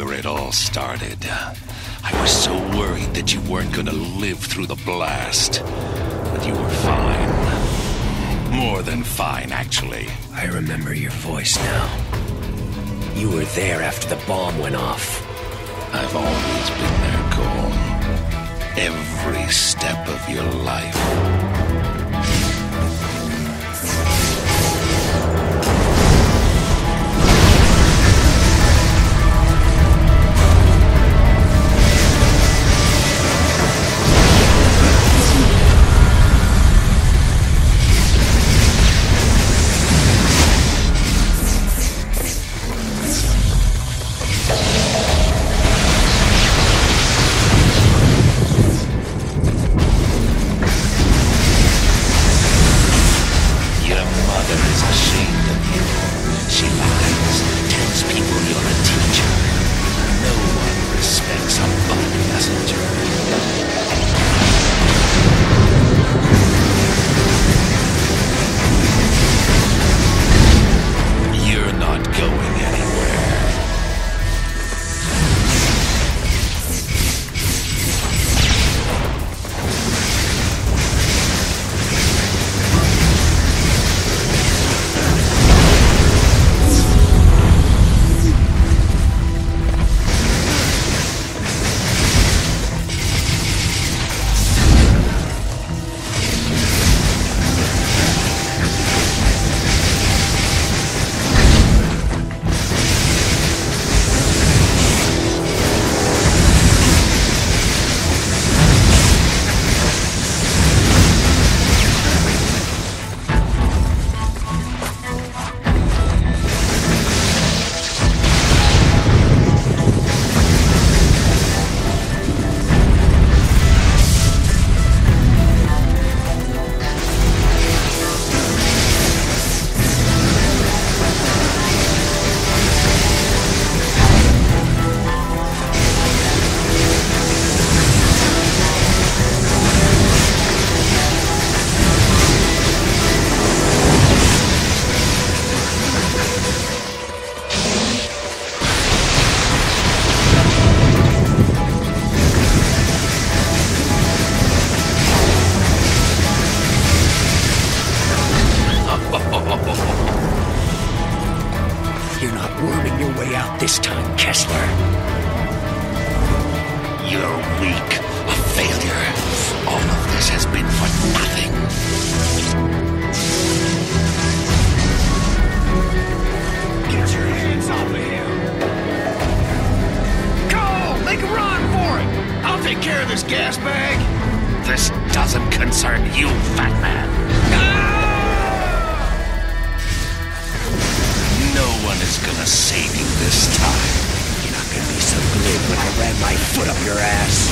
where it all started. I was so worried that you weren't gonna live through the blast. But you were fine. More than fine, actually. I remember your voice now. You were there after the bomb went off. I've always been there, Cole. Every step of your life. You're not worming your way out this time, Kessler. You're weak, a failure. All of this has been for nothing. Get your hands off of him! Go! Make a run for it! I'll take care of this gas bag! This doesn't concern you, fat man. No one is gonna save you this time. You're not gonna be so glib when I ran my foot up your ass.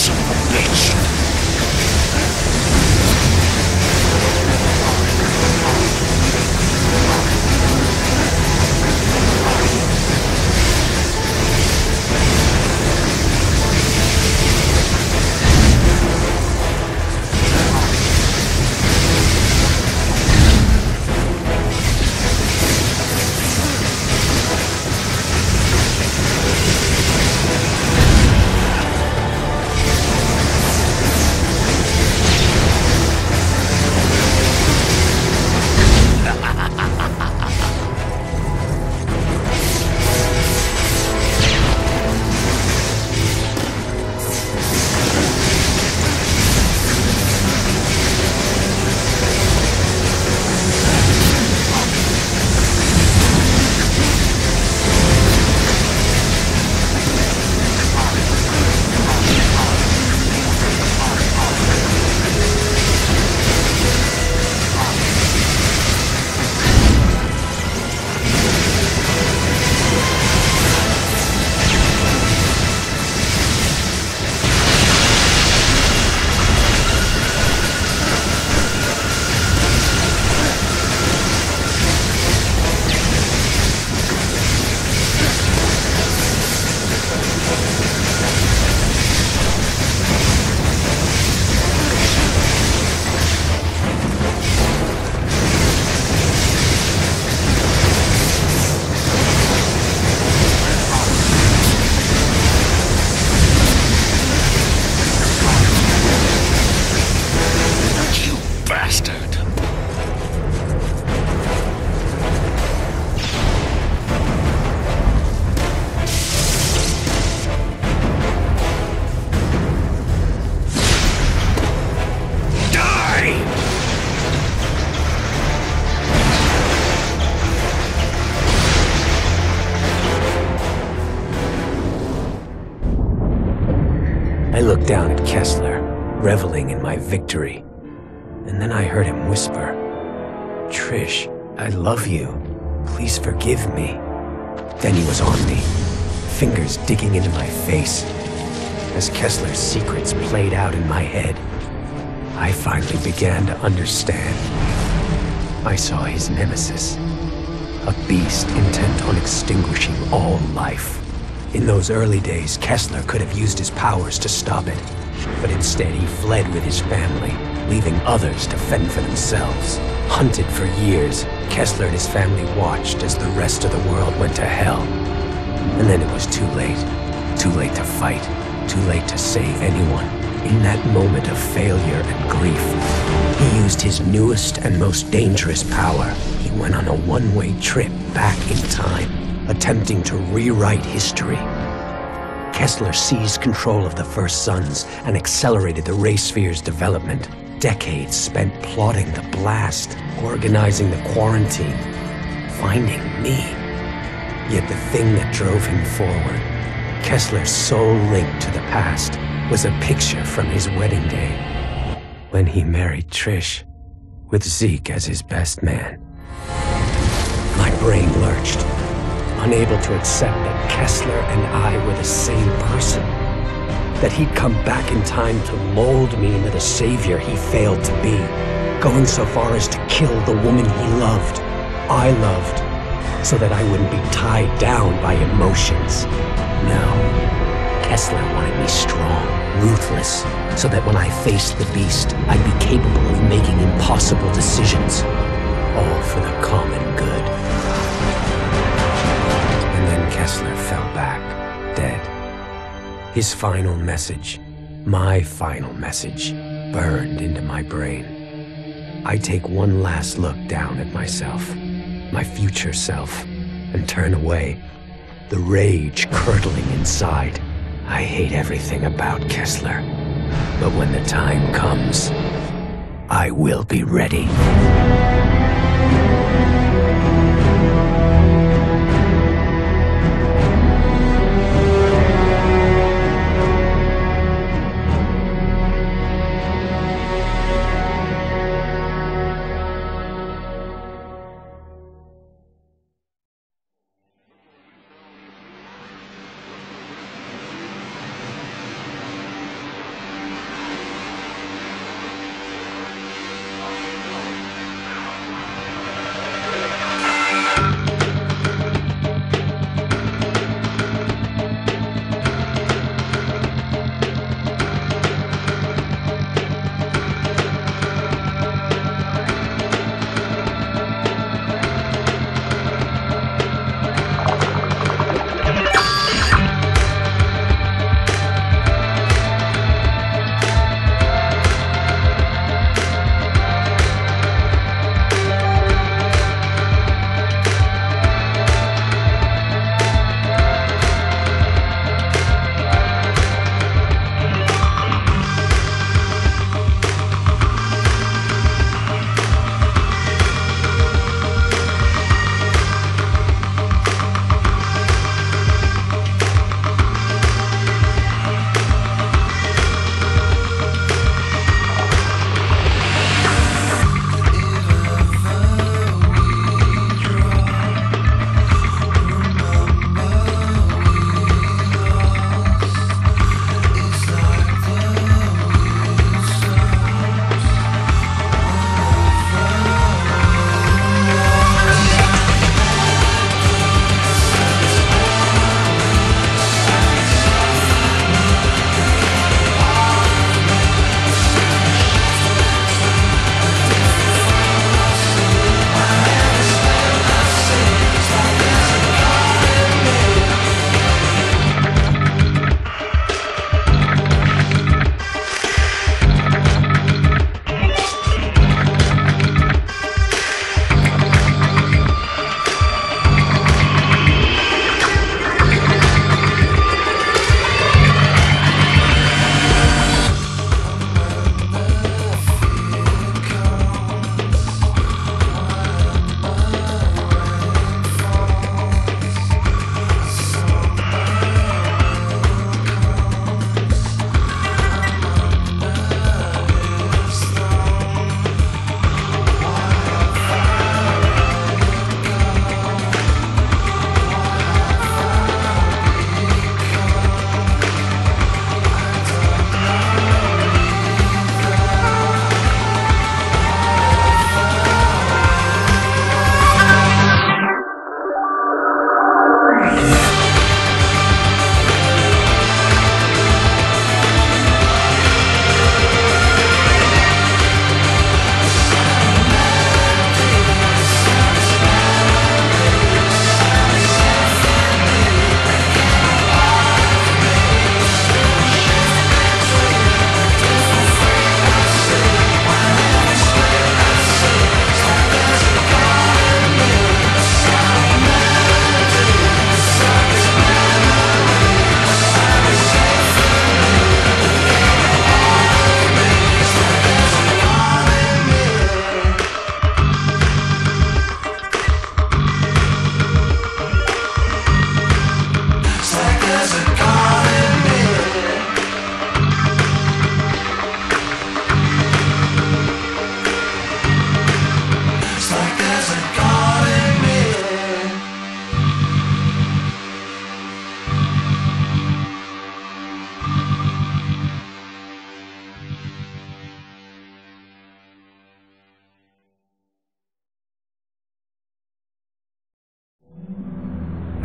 son of a bitch! I looked down at Kessler, reveling in my victory. And then I heard him whisper, "Trish, I love you. Please forgive me." Then he was on me, fingers digging into my face. As Kessler's secrets played out in my head, I finally began to understand. I saw his nemesis, a beast intent on extinguishing all life. In those early days, Kessler could have used his powers to stop it, but instead he fled with his family, leaving others to fend for themselves. Hunted for years, Kessler and his family watched as the rest of the world went to hell. And then it was too late. Too late to fight. Too late to save anyone. In that moment of failure and grief, he used his newest and most dangerous power. He went on a one-way trip back in time, attempting to rewrite history. Kessler seized control of the First Sons and accelerated the Ray Sphere's development. Decades spent plotting the blast, organizing the quarantine, finding me. Yet the thing that drove him forward, Kessler's sole link to the past, was a picture from his wedding day, when he married Trish, with Zeke as his best man. My brain lurched, unable to accept that Kessler and I were the same person. That he'd come back in time to mold me into the savior he failed to be, going so far as to kill the woman he loved, I loved, so that I wouldn't be tied down by emotions. No, Kessler wanted me strong, ruthless, so that when I faced the beast, I'd be capable of making impossible decisions, all for the common good. And then Kessler fell back, dead. His final message, my final message, burned into my brain. I take one last look down at myself, my future self, and turn away, the rage curdling inside. I hate everything about Kessler, but when the time comes, I will be ready.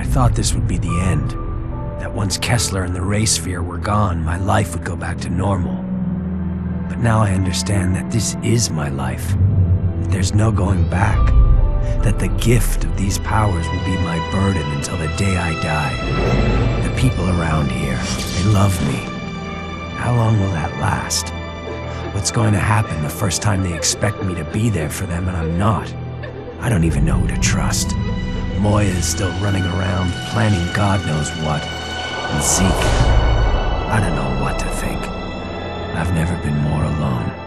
I thought this would be the end. That once Kessler and the Ray Sphere were gone, my life would go back to normal. But now I understand that this is my life. That there's no going back. That the gift of these powers will be my burden until the day I die. The people around here, they love me. How long will that last? What's going to happen the first time they expect me to be there for them and I'm not? I don't even know who to trust. Moya is still running around, planning God knows what. And Zeke, I don't know what to think. I've never been more alone.